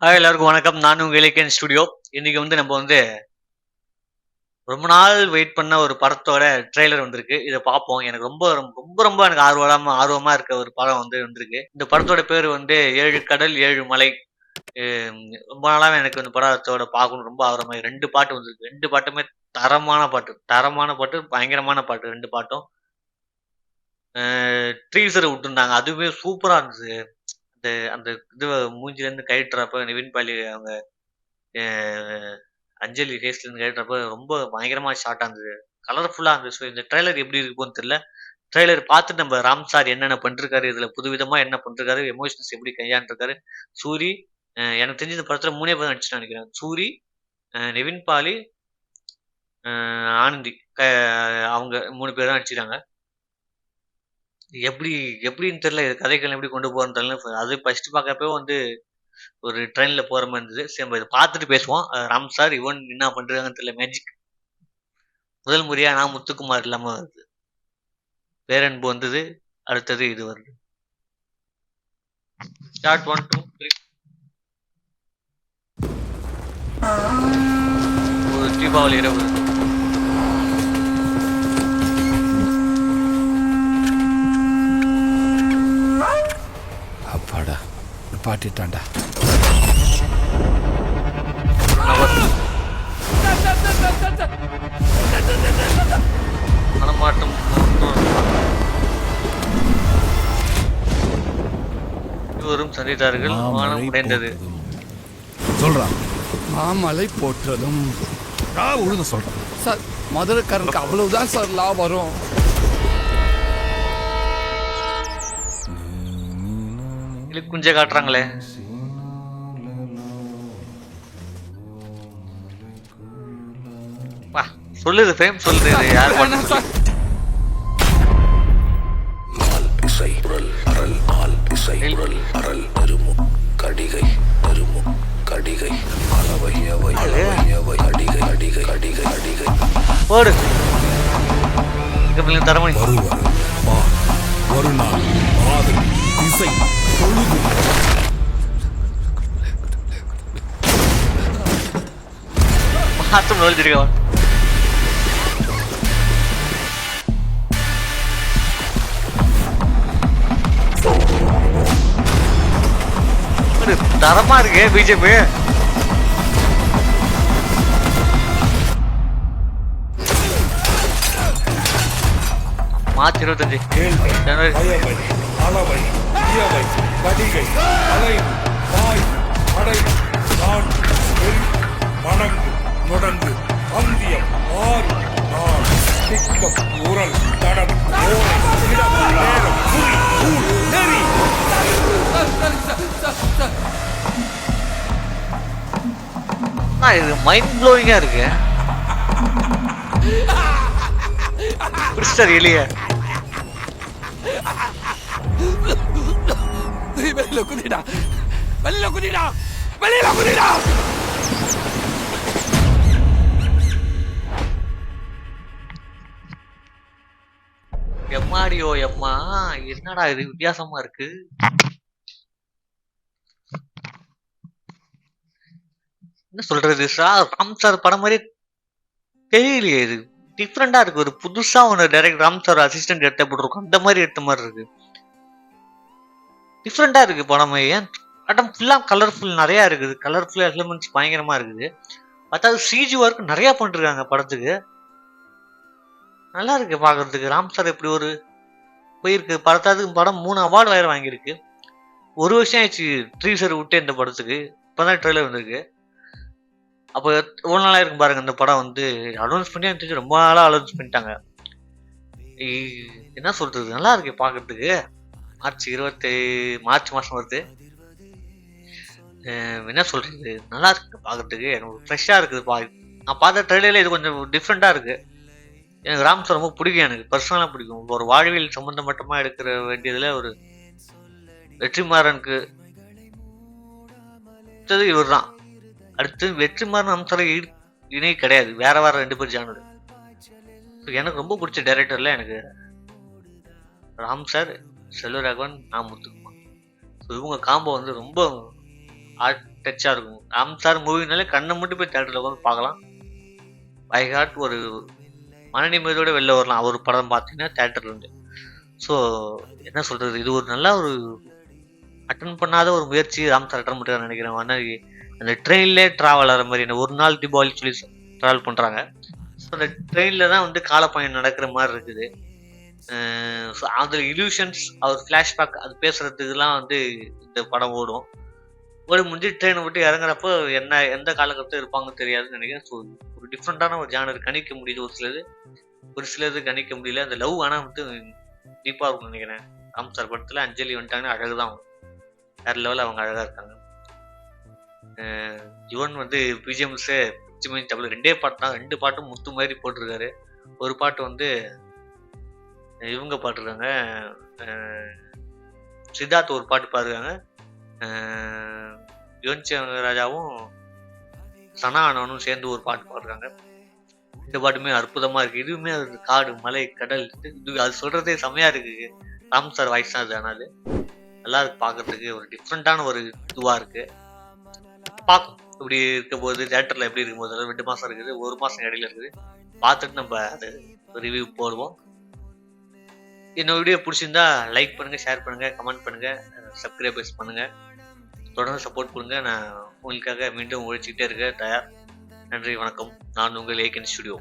Hi எல்லாருக்கும் வணக்கம். நான் உங்க இலக்கியன் ஸ்டுடியோ. இன்னைக்கு நம்ம ரொம்ப நாள் வெயிட் பண்ண ஒரு படத்தோட ட்ரெய்லர் வந்திருக்கு. இத பார்ப்போம். எனக்கு ரொம்ப ரொம்ப ரொம்ப எனக்கு ஆர்வமா இருக்க ஒரு படம் வந்திருக்கு. இந்த படத்தோட பேரு 7 கடல் 7 மலை. ம் ரொம்ப நாளாவே எனக்கு இந்த படத்தோட பார்க்கணும்னு ரொம்ப ஆர்வமா 2 பாட்டு வந்திருக்கு. 2 பாட்டுமே தரமான பாட்டு. தரமான பாட்டு, பயங்கரமான பாட்டு 2 பாட்டும். அ டீசர் விட்டுருந்தாங்க. அதுவுமே சூப்பரா இருந்துச்சு. அந்த அந்த இது மூஞ்சிலேருந்து கழட்டுறப்ப நிவின் பாலி அவங்க அ அஞ்சலி ஃபேஸ்லேருந்து கேட்டப்ப ரொம்ப பயங்கரமா ஷார்ட்டா இருந்தது. கலர்ஃபுல்லா இருந்துச்சு. ஸோ இந்த ட்ரெய்லர் எப்படி இருக்கும்னு தெரியல. ட்ரெய்லர் பார்த்துட்டு நம்ம ராம் சார் என்னென்ன பண்ணிருக்காரு, இதுல புதுவிதமா என்ன பண்ணிருக்காரு, எமோஷன்ஸ் எப்படி கையாண்டுருக்காரு. சூரி எனக்கு தெரிஞ்சு இந்த படத்துல 3 பேர் நடிச்சுட்டாங்கன்னு நெனைக்கிறேன். சூரி, நிவின் பாலி, அ ஆனந்தி. அவங்க 3 பேர் தான் நடிச்சிருக்காங்க. எப்படி எப்படின்னு தெரியல. இது கதைக்களம் எப்படி கொண்டு போறதுன்னு தெரியல. அது ஃபர்ஸ்ட் பார்க்கிறப்பவே ஒரு ட்ரெயின்ல போற மாரி இருந்தது. சரி நம்ம இத பார்த்துட்டு பேசுவோம். ராம் சார், யுவன் என்ன பண்றாங்கன்னு தெரியல. மேஜிக். முதல் முறையா நான் முத்துக்குமார் இல்லாம வருது. பேரன்பு வந்தது. அடுத்தது இது வருது. ஸ்டார்ட் 1, 2, 3. ஒரு தீபாவளி இரவு. அப்பாடா பாட்டிட்டான்டா. மனமாட்டம் இருவரும் சந்தித்தார்கள். வானம் உடைந்தது. சொல்றான் மாமலை போற்றதும் ஒழுங்க சொல்றான் சார். மதுரைக்காரனுக்கு அவ்வளவுதான் சார் லாபம் வரும். குஞ்ச காட்டுறாங்களே. சொல்லுது ஃபேம் சொல்லுது. யார் போடு தரமணி ஒரு நாள் இசை பொழுது மாற்றம் நோய்ச்சிருக்கவன். தரமா இருக்கு பிஜேபி. மார்ச் 25 ஜனவரி. முடங்கு அந்தியம் ஆறு நாள் திக்கம் உரல் தடம் இது மைண்ட் ப்ளோவிங்கா இருக்கு. எளிய வெளியில குதிடா, வெளியில குதிடா, வெளியில குதிடா. எம்மாடியோ எம்மா, என்னடா இது வித்தியாசமா இருக்கு. என்ன சொல்றது ராம் சார் படம் மாதிரி தெரியலையே. இது டிஃப்ரெண்டா இருக்கு. ஒரு புதுசா டைரக்ட் ராம் சார் அசிஸ்டன்ட் எடுத்த போட்டிருக்கோம். அந்த மாதிரி எடுத்த மாதிரி இருக்கு. டிஃப்ரெண்டா இருக்கு படம். ஏன் படம் ஃபுல்லா கலர்ஃபுல் நிறைய இருக்குது. கலர்ஃபுல் எலிமெண்ட்ஸ் பயங்கரமா இருக்குது. அதாவது சிஜி ஒர்க் நிறைய பண்ணிருக்காங்க படத்துக்கு. நல்லா இருக்கு பாக்குறதுக்கு. ராம் சார் எப்படி போயிருக்கு படத்தாதுக்கு. படம் 3 அவார்டு வேற வாங்கியிருக்கு. ஒரு வருஷம் ஆயிடுச்சு ட்ரீசர் விட்டு இந்த படத்துக்கு. இப்பதான் ட்ரெய்லர் வந்திருக்கு. அப்போ எவ்வளவு நாளா இருக்கும் பாருங்க. இந்த படம் அனௌன்ஸ் பண்ணி தெரிஞ்சு ரொம்ப நாளா அனௌன்ஸ் பண்ணிட்டாங்க. என்ன சொல்றது, நல்லா இருக்கு பாக்குறதுக்கு. மார்ச் மாசம் வருது. என்ன சொல்றது, நல்லா இருக்கு பாக்குறதுக்கு. எனக்கு ஃப்ரெஷ்ஷா இருக்குது. நான் பார்த்த ட்ரெய்லர்ல இது கொஞ்சம் டிஃப்ரெண்டா இருக்கு. எனக்கு ராம் சார் ரொம்ப பிடிக்கும். எனக்கு பர்சனலா பிடிக்கும். ஒரு வாழ்வியல் சம்பந்தமட்டமா எடுக்கிற வேண்டியதுல ஒரு வெற்றிமாறனுக்கு இவர் தான். அடுத்து வெற்றிமாறன் அம்சர இணை கிடையாது. வேற 2 பேர் ஜானது. எனக்கு ரொம்ப பிடிச்ச டைரக்டர்ல எனக்கு ராம் சார், செல்வராகவன், நான் முத்துக்குமார். இவங்க காம்போ ரொம்ப டச்சாக இருக்கும். ராம் சார் மூவினாலே கண்ணை மட்டும் போய் தேட்டரில் உட்காந்து பார்க்கலாம். பை ஹார்ட் ஒரு மன நிம்மதியோட வெளில வரலாம் அவர் படம் பார்த்தீங்கன்னா தேட்டர் இருந்து. ஸோ என்ன சொல்கிறது, இது ஒரு நல்ல ஒரு அட்டன் பண்ணாத ஒரு முயற்சி ராம் சார் அட்டன் பண்ணுறான்னு நினைக்கிறேன். ஆனால் அந்த ட்ரெயின்லேயே ட்ராவல் ஆகிற மாதிரி இந்த ஒரு நாள் தீபாவளி சொல்லி ட்ராவல் பண்ணுறாங்க. ஸோ அந்த ட்ரெயினில் தான் வந்து காலப்பயணம் நடக்கிற மாதிரி இருக்குது. ஸோ அதில் இல்யூஷன்ஸ் அவர் ஃப்ளாஷ்பேக் அது பேசுகிறதுக்கெலாம் வந்து இந்த படம் ஓடும். ஓடி முடிஞ்சு ட்ரெயினை விட்டு இறங்குறப்போ என்ன எந்த காலகட்டத்தில் இருப்பாங்கன்னு தெரியாதுன்னு நினைக்கிறேன். ஸோ ஒரு டிஃப்ரெண்ட்டான ஒரு ஜானர் கணிக்க முடியுது ஒரு சிலது கணிக்க முடியல. அந்த லவ் ஆனால் வந்து டீப்பாக இருக்கும்னு நினைக்கிறேன். ராம் சார் படத்தில் அஞ்சலி வந்துட்டாங்கன்னா அழகு தான், வேறு லெவலில் அவங்க அழகாக இருக்காங்க. யுவன் வந்து பிஜிஎம்ஸே தமிழ் 2 பாட்டு தான், 2 பாட்டும் முத்து மாதிரி போட்டிருக்காரு. ஒரு பாட்டு வந்து இவங்க பாட்டுருக்காங்க, சித்தார்த் ஒரு பாட்டு பாடுறாங்க, யுவன் சங்கர் ராஜாவும் சனா அண்ணனும் சேர்ந்து ஒரு பாட்டு பாடுறாங்க. இந்த பாட்டுமே அற்புதமாக இருக்குது. இதுவுமே அது காடு மலை கடல் இது அது சொல்கிறதே செம்மையாக இருக்குது. ராம் சார் வாய்ஸ் தான் அது. ஆனால் நல்லா இருக்கு பார்க்குறதுக்கு, ஒரு டிஃப்ரெண்ட்டான ஒரு இதுவாக இருக்குது. பார்க்கும் இப்படி இருக்க போது தேட்டரில் எப்படி இருக்கும் போது 2 மாதம் இருக்குது, 1 மாதம் இடையில இருக்குது. பார்த்துட்டு நம்ம அது ரிவ்யூ போடுவோம். என்னோட வீடியோ பிடிச்சிருந்தா லைக் பண்ணுங்கள், ஷேர் பண்ணுங்கள், கமெண்ட் பண்ணுங்கள், சப்ஸ்கிரைபர்ஸ் பண்ணுங்கள். தொடர்ந்து சப்போர்ட் கொடுங்க. நான் உங்களுக்காக மீண்டும் உழைச்சிக்கிட்டே இருக்க தயார். நன்றி, வணக்கம். நான் உங்கள் ஏகன் ஸ்டுடியோ.